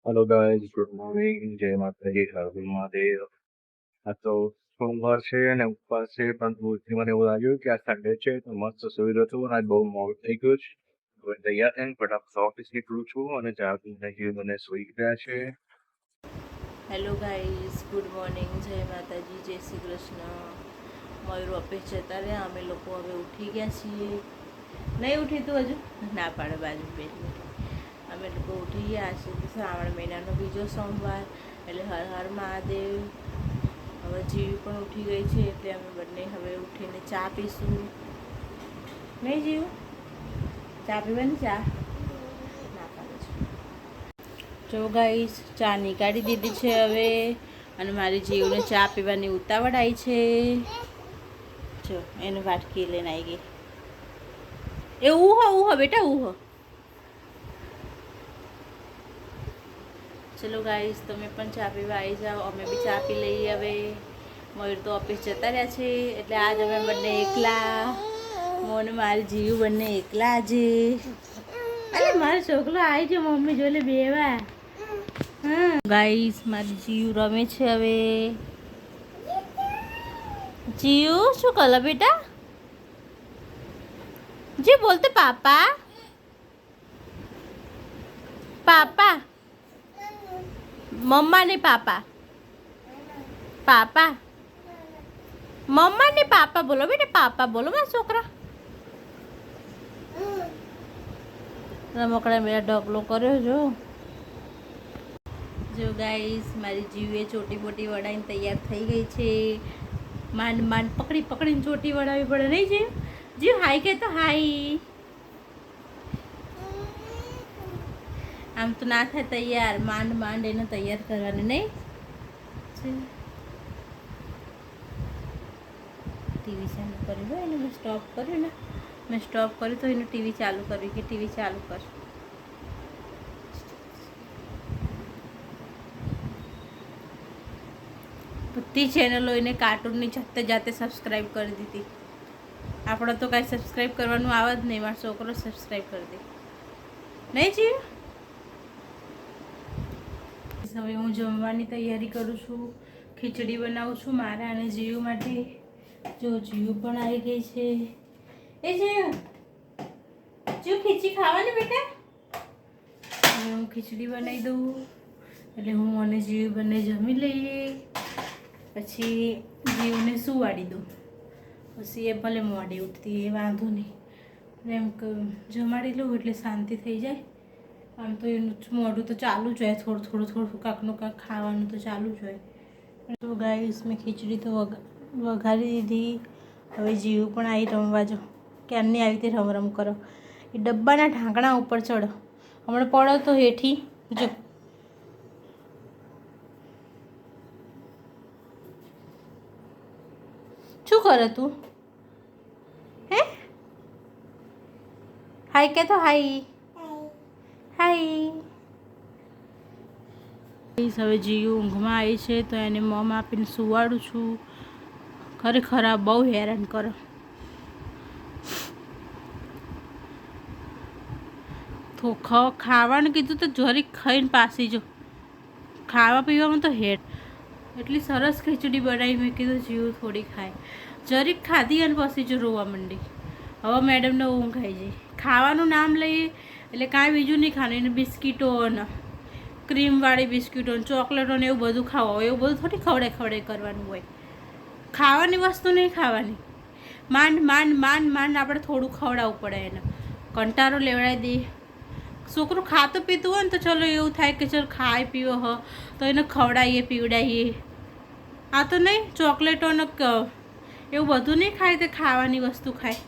Hello guys, good morning. જય માતાજી, હર હર મહાદેવ. આ તો સોમવાર છે અને ઉપવાસ છે, પણ ભૂલથી મને એવું લાગ્યું કે આ સન્ડે છે તો મસ્ત સુઈ રહ્યો છું અને આજ બહુ મોડું થઈ ગયું છે. હવે તૈયાર થઈને ફટાફટ ઓફિસ નીકળું છું અને ચા પીને જીવ મને સુઈ ગયા છે. હેલો ગાઈઝ, ગુડ મોર્નિંગ, જય માતાજી, જય શ્રી કૃષ્ણ. મયુર ઓફિસ જતા રહ્યા, અમે લોકો હવે ઉઠી ગયા છીએ. નહીં ઉઠી તું હજુ? ના પાડે બાજુ બેઠી. અમે લોકો ઉઠી ગયા છે. શ્રાવણ મહિનાનો બીજો સોમવાર, એટલે હર હર મહાદેવ. હવે જીવી પણ ઉઠી ગઈ છે, એટલે અમે બંને હવે ઉઠીને ચા પીશું. નહીં જીવ? ચા પીવાની? ચા ના પાડે છે. જો ગાઈસ, ચા નીકાળી દીધી છે હવે, અને મારી જીવને ચા પીવાની ઉતાવળ આવી છે. જો એને વાટકી લઈને આવી ગઈ. એ ઉહો બેટા ઉહો. ચલો ગાઈસ, તમે પણ ચા પીવા આવી જાઓ, અમે બી ચા પી લઈએ હવે. મયુર તો ઓફિસ જતા રહ્યા છે, એટલે આજ અમે બંને એકલા, મોને મારી જીવ બંને એકલા આજે. અરે મારો છોકરો આવી છે, મમ્મી જોડે બેવા. હા ગાઈસ, મારી જીવ રમે છે હવે. જીવ શું કલા બેટા? જી બોલતે પાપા. પાપા. મમ્મા ને પાપા. પાપા. મમ્મા ને પાપા બોલો બેટા, પાપા બોલો મારા છોકરા. રમકડા મેરા ઢગલો કર્યો જો. જો ગાઈસ, મારી જીવે ચોટી બોટી વડાઈને તૈયાર થઈ ગઈ છે. માંડ માંડ પકડીને ચોટી વડાવી પડે નહીં જીવ? જીવ હાઈ કે તો હાઈ. આમ તો ના થાય તૈયાર, માંડ એને તૈયાર કરવાની નહીં. ટીવી ચાલુ કર્યું હોય એને મેં સ્ટોપ કર્યું ને, મેં સ્ટોપ કર્યું તો એનું ટીવી ચાલુ કર્યું કે ટીવી ચાલુ કર. બધી ચેનલો એને કાર્ટૂનની જાતે સબસ્ક્રાઈબ કરી દીધી. આપણે તો કાંઈ સબસ્ક્રાઈબ કરવાનું આવે જ નહીં, મારો છોકરો સબસ્ક્રાઈબ કરી દે નહીં જીવ? હવે હું જમવાની તૈયારી કરું છું. ખીચડી બનાવું છું મારા અને જીવ માટે. જો જીવ પણ આવી ગઈ છે. એ જીવ ખીચડી ખાવાની બેટા? હવે હું ખીચડી બનાવી દઉં, એટલે હું અને જીવ બંને જમી લઈએ. પછી જીવને સુવાડી દઉં, પછી એ ભલે મોડી ઉઠતી એ વાંધો નહીં, એમ કે જમાડી લઉં એટલે શાંતિ થઈ જાય. આમ તો એનું મોઢું તો ચાલુ જ હોય, થોડું કાંકનું કાંક ખાવાનું તો ચાલુ જ હોય. તો ગાઈસ, મેં ખીચડી તો વઘારી દીધી. હવે જીવ પણ આવી રમવા જો. ક્યારની આવી રીતે રમ કરો. એ ડબ્બાના ઢાંકણા ઉપર ચડો, હમણાં પડો તો હેઠી જો. શું કરે તું? હે હાઈ કે તો હાઈ. હાઈ. હવે જીવ ઊંઘમાં આવી છે, તો એને મમ આપીને સુવાડું છું. ખરેખર આ બહુ હેરાન કરો. તો ખાવાનું કીધું તો જરીક ખાઈને પાછી જો. ખાવા પીવામાં તો એટલી સરસ ખીચડી બનાવી, મેં કીધું જીવ થોડી ખાય. જરીક ખાધી અને પછી જો રોવા માંડી. હવે મેડમને ઊંઘ આવી જાય. ખાવાનું નામ લઈએ એટલે કાંઈ બીજું નહીં ખાવાનું, એને બિસ્કીટો ને ક્રીમવાળી બિસ્કીટો ને ચોકલેટો ને એવું બધું ખાવા હોય. એવું બધું થોડી ખવડે કરવાનું હોય. ખાવાની વસ્તુ નહીં ખાવાની. માંડ આપણે થોડું ખવડાવવું પડે એને. કંટાળો લેવડાવી દઈએ. છોકરું ખાતું પીતું હોય ને તો ચલો એવું થાય કે ચલો ખાય પીવો તો એને ખવડાવીએ પીવડાવીએ. આ તો નહીં, ચોકલેટો ને એવું બધું નહીં ખાય, તે ખાવાની વસ્તુ ખાય.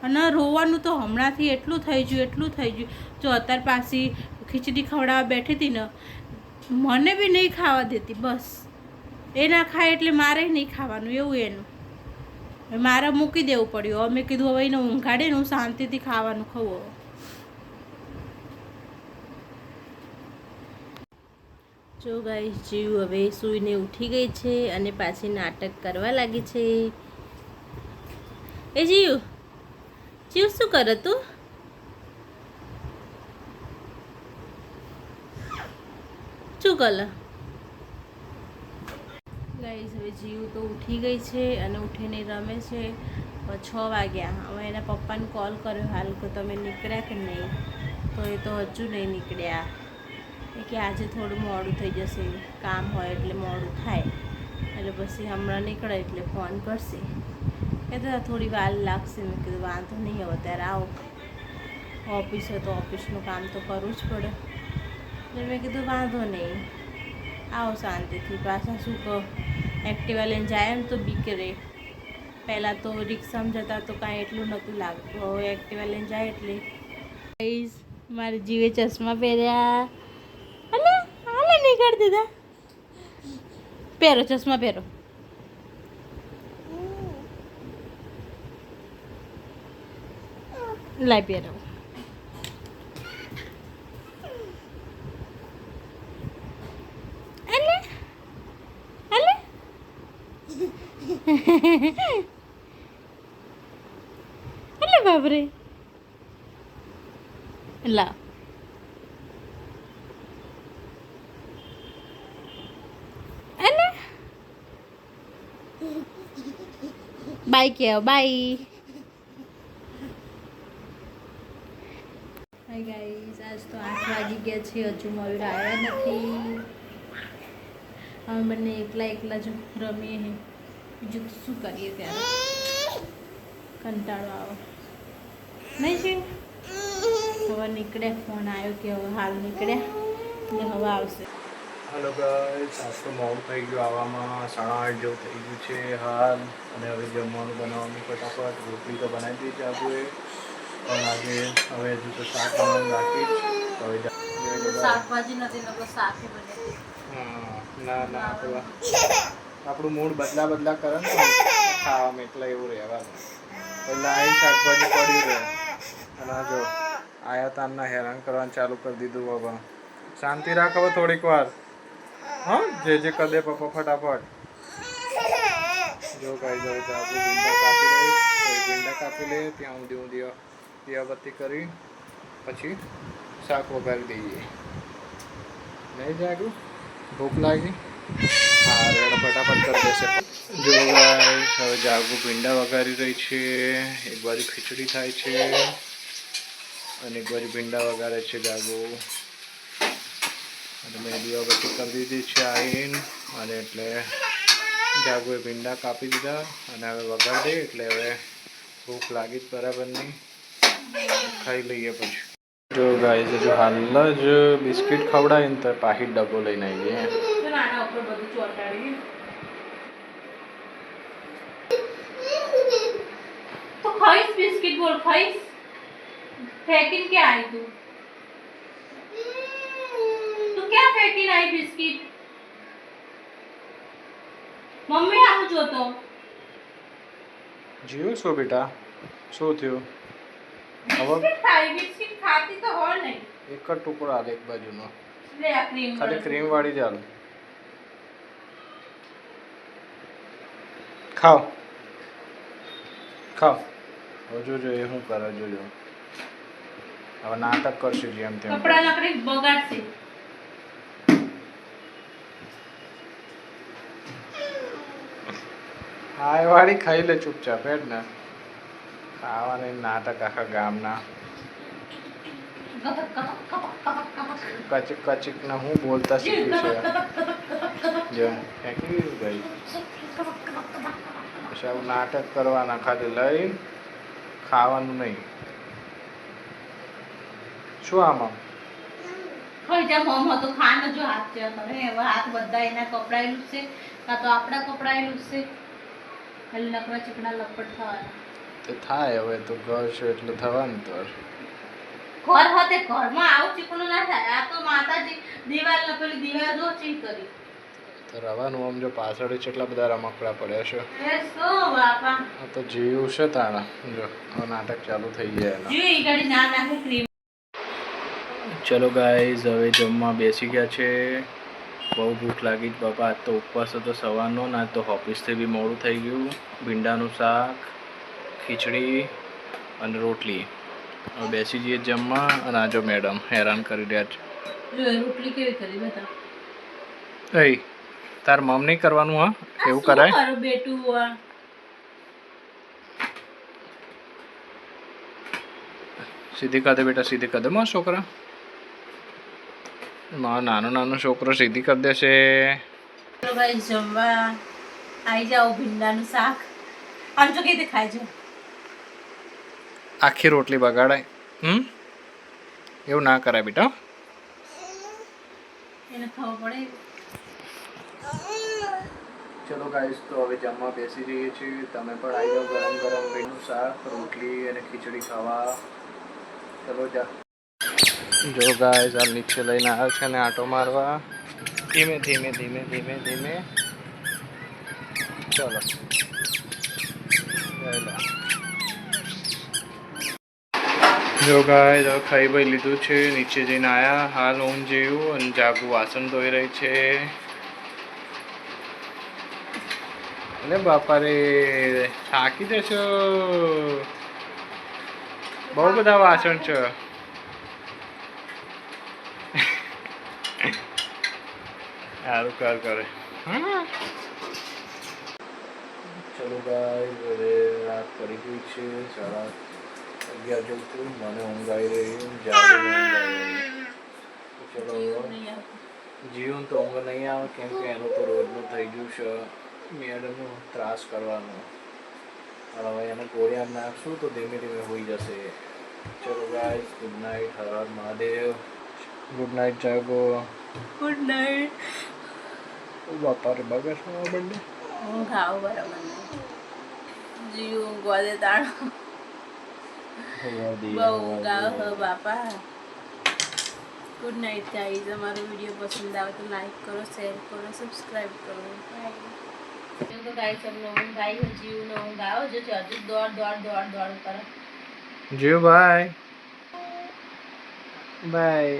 અને રોવાનું તો હમણાંથી એટલું થઈ ગયું. જો અત્યાર પાછી ખીચડી ખવડાવવા બેઠી હતી ને, મને બી નહીં ખાવા દેતી. બસ એ ના ખાય એટલે મારે નહીં ખાવાનું, એવું એનું. મારે મૂકી દેવું પડ્યું. અમે કીધું હવે એને ઊંઘાડીને હું શાંતિથી ખાવાનું ખાવું. જો ગાઈસ, જીવ હવે સૂઈને ઉઠી ગઈ છે અને પાછી નાટક કરવા લાગી છે. એ જીવ શું કરે તું? શું કલ ગાઈસ હવે જીવ તો ઉઠી ગઈ છે અને ઉઠીને રમે છે. 6 વાગ્યા. હવે એના પપ્પાને કોલ કર્યો હાલ કે તમે નીકળ્યા કે નહીં, તો એ તો હજુ નહીં નીકળ્યા. કે આજે થોડું મોડું થઈ જશે, કામ હોય એટલે મોડું થાય, એટલે પછી હમણાં નીકળે એટલે ફોન કરશે. કહેતા થોડી વાર લાગશે. મેં કીધું વાંધો નહીં, હવે ત્યારે આવો. ઓફિસ હોય તો ઓફિસનું કામ તો કરવું જ પડે. એટલે મેં કીધું વાંધો નહીં, આવો શાંતિથી. પાછા શું કહો, એક્ટિવા લઈને જાય ને તો બીક રહે. પહેલાં તો રિક્ષામાં જતા તો કાંઈ એટલું નહોતું લાગતું, હવે એક્ટિવા લઈને જાય એટલે. મારે જીવે ચશ્મા પહેર્યા. અલે હાલે નહીં કરી દીધા. પહેરો ચશ્મા પહેરો. લાઈ પહેરો. અલે અલે અલે બાપરે. લા અલે બાય કહો, બાય. હાય ગાઈસ, આજ તો 8 વાગી ગયા છે, હજુ મયુર આવ્યા નથી. અમે બંને એકલા જ રમીએ હે, બીજું તો શું કરીએ. ત્યારે કંટાળો આવે નહીં છે. હવે નીકળ્યા, ફોન આવ્યો કે હવે હાલ નીકળ્યા ને હવે આવશે. હલો ગાઈસ, આજ તો મોડું થઈ ગયું આવવામાં. 8:30 જેવું થઈ ગયું છે હાલ. અને હવે જમવાનું બનાવવાનું ફટાફટ. રોટલી તો બનાવી દીધી જાગુએ, પણ આજે હવે હજુ તો શાક બનાવવાનું બાકી જ. હવે શાકભાજી નથી, નકર શાકે બને. ના આપણું મૂડ બદલા કરે ને ખાવામાં, એટલે એવું રહેવાનું. પહેલાં આવી શાકભાજી પડી રહે અને જો આયા તારના હેરાન કરવાનું ચાલુ કરી દીધું. બાબા શાંતિ રાખ હવે થોડીક વાર. હા, જે કરી દે પપ્પા ફટાફટ. જો કાંઈ જાય તો આપણે ભીંડા કાપી લઈએ, ભીંડા કાપી લઈએ. ત્યાં ઊંધી દીવાબત્તી કરી પછી શાક વઘારી દઈએ. નહીં જાગું, ભૂખ લાગી. હા રેડ ફટાફટ કરી દેશે. જો ગાઈસ, હવે જાગુ ભીંડા વઘારી રહી છે. એક બાજુ ખીચડી થાય છે અને એક બાજુ ભીંડા વઘારે છે જાગુ. અને મેં દીવાબત્તી કરી દીધી છે આઈન. અને એટલે જાગુએ ભીંડા કાપી દીધા અને હવે વઘાર દે એટલે હવે ભૂખ લાગી જ બરાબરની. ખાઈ લઈએ પછી. જો ગાઈસ, હજુ હાલ જ બિસ્કિટ ખવડાવીને તો પાછી ડબ્બો લઈને આવી ગઈ. તો ખાઈશ બિસ્કિટ, બોલ ખાઈશ. ફેંકીને ક્યાં આવી તું? તું ક્યાં ફેંકીને આવી બિસ્કિટ? મમ્મી આવું જોતો. જીવ શું બેટા, શું થયું? બિસ્કિટ ખાતી તો હોય નહીં. એક જ ટુકડો હાલ એક બાજુનો, લે આ ક્રીમ ખાલી ક્રીમ વાળી જ હાલ. ખાઓ હવે જોજો એ શું કરે, જોજો. હવે નાટક કરશે જેમ તેમ. કપડા નકરી બગાડશે. હા એ વાળી ખાઈ લે ચૂપચાપ. હેડ ને ખાવાની નાટક આખા ગામના. કચીક કચીક ને હું બોલતા શીખ્યું છે. જો ફેંકી ગઈ. પછી આવું નાટક કરવાના, ખાલી લઈ ખાવાનું નહીં. શું આમાં ખાઈ જા મોમ તો ખાને જો હાથ છે હવે હાથ બધા એના કપડાયેલું છે, કાં તો આપણા કપડાયેલું છે. એટલે નકરા ચીકણા લપટ થવાના. તે થાય હવે તો ઘર છે એટલે થવાનું. તો ઘર હોતે ઘરમાં આવું ચીકણું ના થાય. આ તો માતાજી દિવાલ ને પેલી દિવાલ જો ચીક કરી તો રવાનું. આમ જો પાછળ કેટલા બધા રમકડા પડ્યા છે. એ શું બાપા, આ તો જીવ છે તાણા. જો આ નાટક ચાલુ થઈ જાય એના. જી ઈ ગાડી ના નાખે ક્રીમ. ચલો ગાઈઝ, હવે જમવા બેસી ગયા છે. બહુ ભૂખ લાગી જ બાપા. આજ તો ઉપવાસ હતો સવારનો ને આજ તો ઓફિસથી બી મોડું થઈ ગયું. ભીંડાનું શાક, ખીચડી અને રોટલી. હવે બેસી જઈએ જમવા. અને આ જો મેડમ હેરાન કરી રહ્યા છે. જો રોટલી કેવી કરી બતા. એ તાર મમ નહીં કરવાનું હા એવું કરાય મારો બેટું આ સીધી કર દે બેટા સીધી કર દે મારો છોકરા મારો નાનો છોકરો સીધી કરી દેશે ચલો ભાઈ જમવા આવી જાઓ ભીંડાનું શાક આમ તો કઈ રીતે ખાઈ જાઓ આખી રોટલી બગાડાય એવું ના કરાય બેટા એને ખાવું પડે ચલો ગાઈસ તો હવે જમવા બેસી જઈએ છીએ તમે પણ આવી જાઓ ગરમ ગરમ ભીંડાનું શાક રોટલી અને ખીચડી ખાવા ચલો જા જો ગાઈસ આ નીચે લઈને આવ્યો છે ને આંટો મારવા ધીમે ધીમે ધીમે ધીમે ધીમે ચલો જો ગાઈસ હવે ખાઈ ભાઈ લીધું છે નીચે જઈને આવ્યા હાલ ઊંઘ જેવું અને જાગુ વાસણ ધોઈ રહી છે અરે બાપા રે થાકી જશો બહુ બધા વાસણ છે સારું કરે ચલો ગાઈસ હવે રાત પડી ગઈ છે 11:30 જેવું મને ઊંઘ આવી રહી ચલો જીવન તો ઊંઘ નહીં આવે કેમ કે એનું તો રોજનું થઈ ગયું છે મેડમનો ત્રાસ કરવાનો હવે એને ગોળિયા નાખશું તો ધીમે ધીમે હોઈ જશે ચલો guys good night Har Har Mahadev good night જાગો ગુડ નાઇટ બાપા રે બગાડશું બંને હું ખાવ બરાબર જીવ ઊંઘવા દે તાણ બહુ ઊંઘ આવે બાપા ગુડ નાઇટ ગાઈઝ અમારો વિડીયો પસંદ આવે તો લાઈક કરો શેર કરો સબસ્ક્રાઈબ કરો બાય તો ગાઈઝ તમને ઊંઘ આવી જીવનો ઊંઘ આવો જો હજુ દોડ કરે જીવ બાય બાય